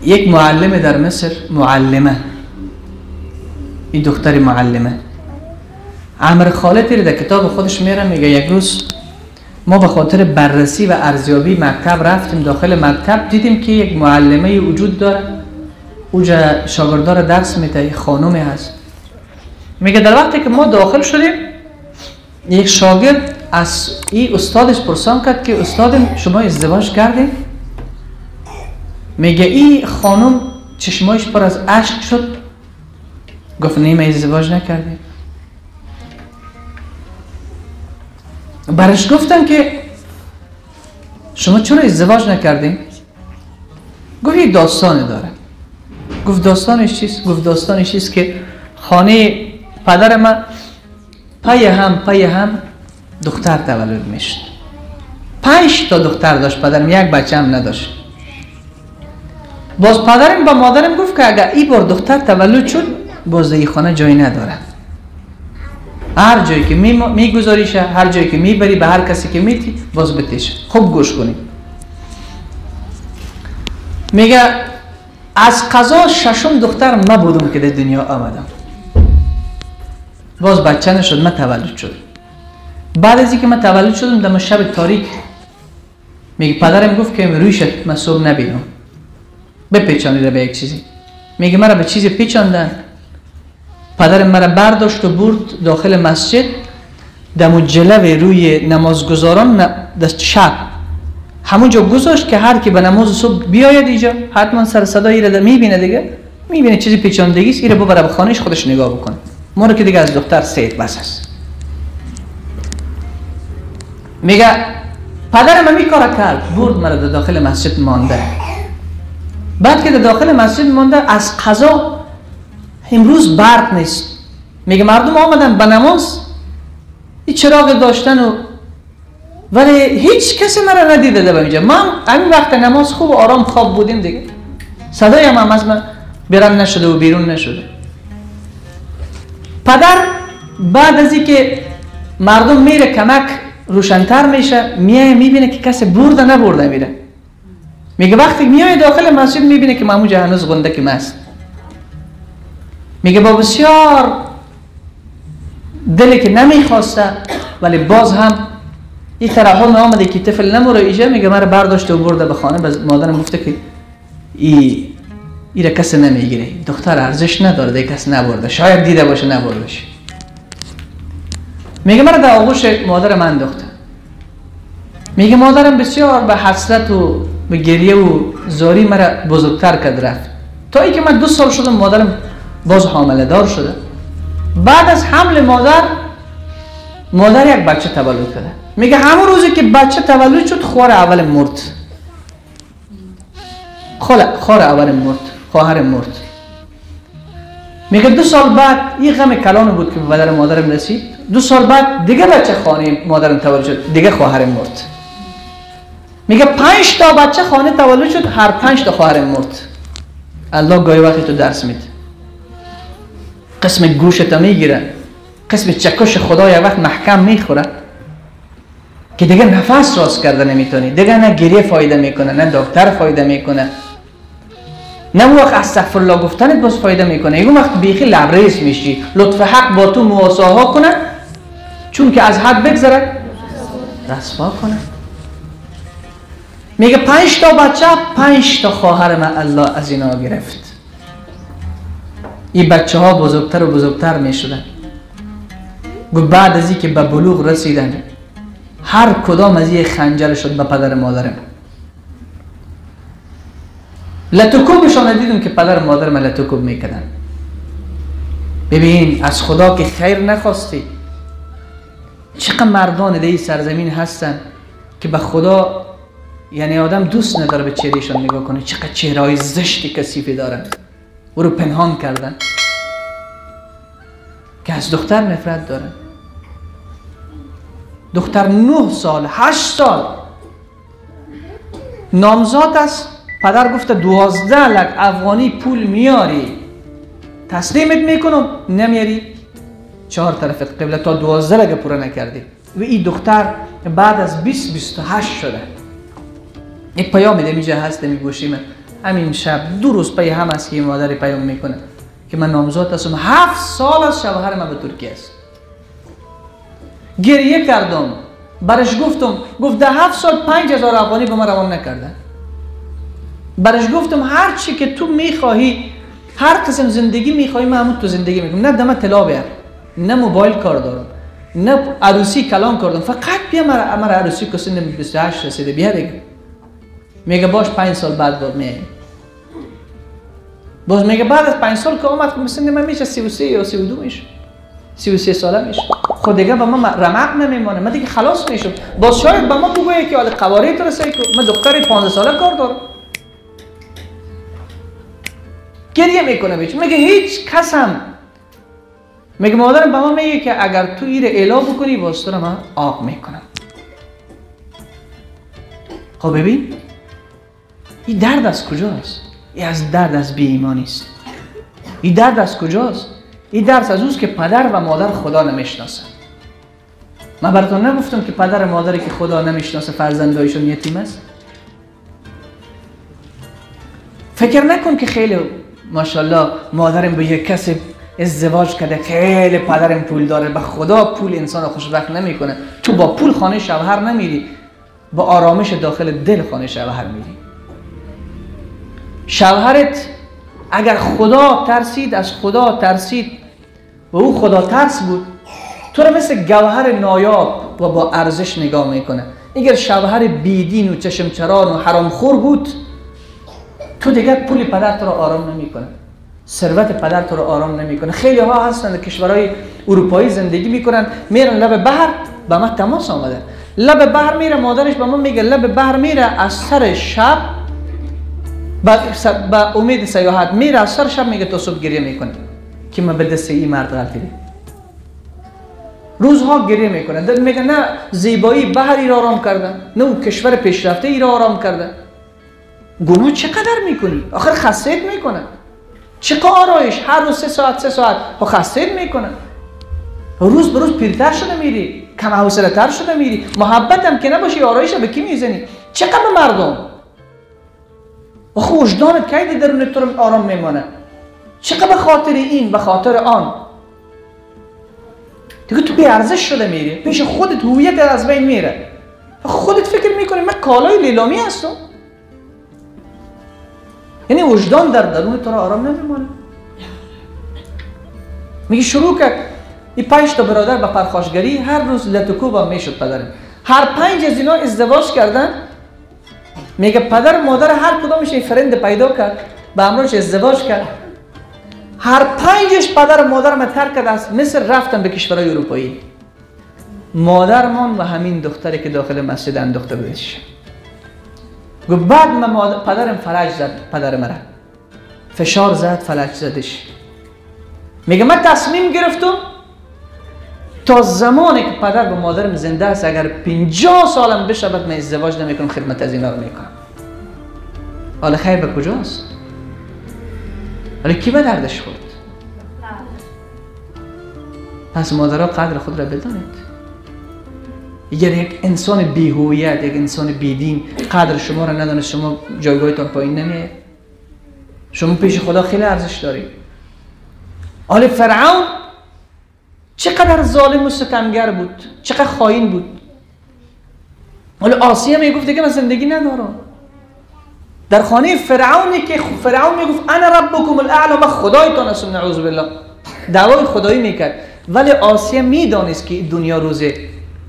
یک معلم در مصر، معلمه، این دختر معلمه، عمر خالدی رو در کتاب خودش میاره، میگه یک روز ما به خاطر بررسی و ارزیابی مکتب رفتیم داخل مکتب، دیدیم که یک معلمه وجود داره، اوجا شاگردار درس میده، یک خانومی هست. میگه در وقتی که ما داخل شدیم یک شاگرد از این استادش پرسان کرد که استاد شما ازدواج کردین؟ میگه این خانم چشمایش پر از اشک شد، گفت نه ما ازدواج نکردیم. برش گفتن که شما چرا ازدواج نکردین؟ گفت یه داستانی داره. گفت داستانش چیست؟ گفت داستانش چیست که خانه پدر من پای هم دختر تولد میشد. 5 تا دختر داشت پدرم، یک بچه هم نداشت. باز پدرم با مادرم گفت که اگر این بار دختر تولد شد باز این خانه جایی نداره، هر جایی که میگذاریشه، هر جایی که میبری، به هر کسی که میتی باز بتیش. خوب گوش کنید. میگه از قضا 6م دختر ما بودم که در دنیا آمدم، باز بچه نشد، من تولد شد. بعد از اینکه من تولد شدم در شب تاریک، میگه پدرم گفت که رویشت من صبح نبینم، بپیچانیده به یک چیزی. میگه مرا به چیزی پیچاندن، پدرم مرا برداشت و برد داخل مسجد، دمو جلوه روی نمازگزاران دست شب همونجا گذاشت که هر کی به نماز صبح بیاید اینجا حتما سر صدای ایره میبینه دیگه، میبینه چیزی پیچاندگی است، ایره ببره به خانهش خودش نگاه بکنه. ما رو که دیگه از دختر سید بس است. میگه پدرم همی کار کرد، برد مرا در داخل مسجد مانده. بعد که در داخل مسجد مانده، از قضا امروز برق نیست. میگه مردم آمدن به نماز، این چراغ داشتن ولی هیچ کسی مرا ندیده در اینجا. من همین وقت نماز خوب و آرام خواب بودیم دیگه، صدای هم از من بیرون نشده و بیرون نشده. پدر بعد از اینکه مردم میره کمک روشن‌تر میشه، میای میبینه که کسی برده نبرده میره. میگه وقتی میای داخل مسجد میبینه که مامو هنوز غندک مست. میگه با بسیار دلی که نمیخواسته ولی باز هم این طرحان آمده که طفل نموره ایجا، میگه مرا برداشته و برده به خانه. مادرم گفته که ایره کسی نمیگیره، دختر ارزش نداره، دیگه کسی نبرده، شاید دیده باشه نبردش. میگه مرا در آغوش مادر من انداخته. میگه مادرم بسیار به حسرت و به گریه و زاری مرا بزرگتر کرد رفت، تا ای که من 2 سال شدم مادرم باز حامله دار شده. بعد از حمل مادر یک بچه تولد کرده. میگه همون روزی که بچه تولد شد خواهر اول مرد. خواهر مرد. میگه 2 سال بعد این غم کلان بود که به بدن مادرم رسید. 2 سال بعد دیگه بچه خانه مادرم تولد شد، دیگه خواهر مرد. میگه 5 تا بچه خانه تولد شد، هر 5 تا خواهر مرد. الله گاهی وقتی تو درس میده، قسم گوشت میگیره، قسم چکش خدا یک وقت محکم میخوره که دیگه نفس راست کرده نمیتونی، دیگه نه گریه فایده میکنه، نه دکتر فایده میکنه، نه اون وقت استغفرالله گفتنت باز فایده میکنه. اون وقت بیخی لبریز میشی، لطف حق با تو مواساها کنه، چون که از حد بگذره رسوا کنه. میگه 5 تا بچه 5 تا خواهر من الله از اینا گرفت. این بچه ها بزرگتر و بزرگتر می شدن. گفت بعد از این که به بلوغ رسیدن، هر کدام از این خنجر شد به پدر مادرم. لطکوبشان دیدم که پدر مادرم لطکوب میکردن. ببین از خدا که خیر نخواستی، چقدر مردان در این سرزمین هستن که به خدا یعنی آدم دوست نداره به چهرهشان نگاه کنه، چقدر چهرهای زشتی کثیفی دارن، او رو پنهان کردن که از دختر نفرت دارن. دختر 9 سال 8 سال نامزاد است، پدر گفته 12 لک افغانی پول میاری تسلیمت میکنم، نمیاری 4 طرفت قبله تا 12 لک پورا نکردی. و این دختر بعد از 20-28 شده. یک پیام میده میجه هست می گوشی من، همین شب 2 روز پی هم است که مادر پیام میکنه که من نامزاد هستم. 7 سال از شوهر من به ترکیه است. گریه کردم، برش گفتم، گفت ده 7 سال 5000 افغانی به من روان نکردن. برش گفتم هر چی که تو میخواهی، هر قسم زندگی میخواهی من همون تو زندگی میکنم. نه دم طلا بیار، نه موبایل کار دارم، نه عروسی کلام کردم، فقط بیا مرا عروسی که سن 28 رسیده بیا دیگه. میگه باش 5 سال بعد بود میای. باز میگه بعد از 5 سال که اومد که سن من میشه 33 یا 32 میشه، 33 ساله میشه. خود دیگه با من رمق نمیمانه، من دیگه خلاص میشم. باز شاید با ما بگویه که حالا قواره تو رسید که من دختر 15 ساله کار دارم. گریه میکنه میگه هیچ کس هم، میگه مادرم با ما میگه که اگر تو ایره اعلا بکنی باز تو رو من آب میکنم. خب ببین این درد از کجاست؟ این از درد از بی ایمانی است. این درد از کجاست؟ این درد از اوست که پدر و مادر خدا نمیشناسن. من براتون نگفتم که پدر و مادری که خدا نمیشناسه فرزندایشون یتیم است؟ فکر نکن که خیلی ماشاءالله مادرم به یک کسی ازدواج کرده خیلی پدرم پول داره. به خدا پول انسان خوشبخت نمیکنه. تو با پول خانه شوهر نمیری، با آرامش داخل دل خانه شوهر میری. شوهرت اگر خدا ترسید، از خدا ترسید و او خدا ترس بود، تو رو مثل گوهر نایاب و با ارزش نگاه میکنه. اگر شوهر بیدین و چشم چران و حرامخور بود، تو دیگر پول پدر تو رو آرام نمیکنه، ثروت پدر تو رو آرام نمیکنه. خیلی ها هستند کشورهای اروپایی زندگی میکنن، میرن لب بحر، با ما تماس آمده، لب بحر میره، مادرش با ما میگه لب بحر میره، از سر شب با امید سیاحت میره، از سر شب میگه تو صبح گریه میکنه که من به دست این مرد غلطی دید. روزها گریه میکنه، میگه نه زیبایی بحر ای را آرام کرده، نه اون کشور پیشرفته ای را آرام کرده. گناه چقدر میکنی؟ آخر خستت میکنه. چقدر آرایش هر روز 3 ساعت خب خستت میکنه. روز به روز پیرتر شده میری، کم حوصله تر شده میری. محبت هم که نباشی آرایش به کی میزنی؟ چقدر به مردم؟ آخه وجدانت کی درون تو آرام میمانه؟ چقدر به خاطر این، به خاطر آن دیگه تو بی ارزش شده میری، پیش خودت هویت از بین میره. خودت فکر میکنی من کالای لیلامی هستم؟ یعنی وجدان در درون تو را آرام نمیمانه. میگه شروع کرد این 5 تا برادر به پرخاشگری، هر روز لتوکوبا میشد پدرم. هر 5 از اینا ازدواج کردن. میگه پدر و مادر هر کدامش یه فرند پیدا کرد، با امروش ازدواج کرد. هر 5 پدر و مادر ما ترک کرد، از مصر رفتن به کشورهای اروپایی. مادرمان و همین دختری که داخل مسجد انداخته بودش. گفت بعد من پدرم فلج زد، پدر مرا فشار زد، فلج زدش. میگه من تصمیم گرفتم تا زمانی که پدر و مادرم زنده است، اگر 50 سالم بشه بعد من ازدواج نمیکنم، خدمت از اینا رو میکنم. حالا خیر به کجاست؟ حالا کی به دردش خورد؟ پس مادرها قدر خود را بدانید. اگر یک انسان بی‌هویت، یک انسان بی‌دین قدر شما را ندانست، شما جایگاهتان پایین نمیاد. شما پیش خدا خیلی ارزش دارید. آل فرعون چقدر ظالم و ستمگر بود، چقدر خائن بود. حالا آسیه میگفت دیگه من زندگی ندارم. در خانه فرعونی که فرعون میگفت انا ربکم الاعلی، من خدایتان هستم، نعوذ بالله، دعوای خدایی میکرد. ولی آسیه میدانست که دنیا روزه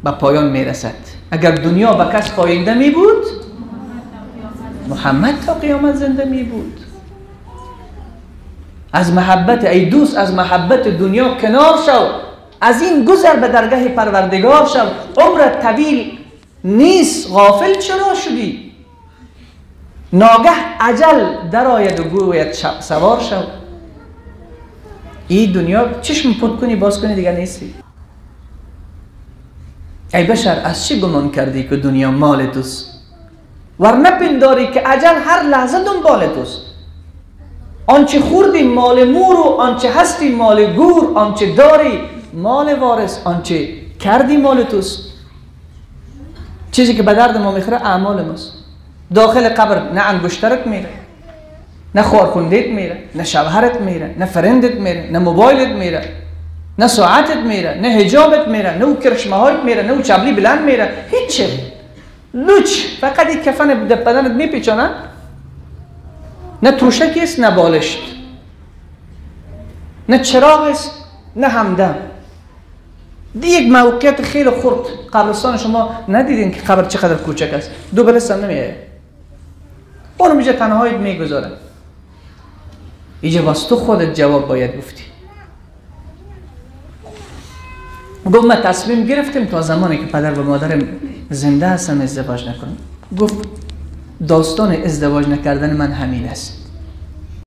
به پایان میرسد. اگر دنیا به کس پاینده می بود، محمد تا قیامت زنده می بود. از محبت ای دوست، از محبت دنیا کنار شو، از این گذر به درگاه پروردگار شو. عمرت طویل نیست، غافل چرا شدی؟ ناگه اجل در آید و گوید سوار شو. این دنیا چشم پود کنی باز کنی دیگر نیستی. ای بشر از چی گمان کردی که دنیا مال توست؟ ورنه پنداری که اجل هر لحظه دنبال توست. آنچه خوردی مال مور و آنچه هستی مال گور، آنچه داری مال وارث، آنچه کردی مال توست. چیزی که به درد ما میخوره اعمال ماست. داخل قبر نه انگشترت میره، نه خارخوندیت میره، نه شوهرت میره، نه فرندت میره، نه موبایلت میره، نه ساعتت میره، نه حجابت میره، نه کرشمه هایت میره، نه چبلی بلند میره، هیچ. لوچ. فقط یک کفن بدنت میپیچانن. نه توشکی است، نه بالشت، نه چراغ است، نه همدم. یک موقعیت خیلی خرد. قبرستان شما ندیدین که قبر چقدر کوچک است؟ 2 بلست هم نمیه. اونو میجا تنهایت میگذاره. اینجا باز تو خودت جواب باید گفتی. گفت ما تصمیم گرفتیم تا زمانی که پدر و مادرم زنده هستن ازدواج نکنم. گفت داستان ازدواج نکردن من همین است.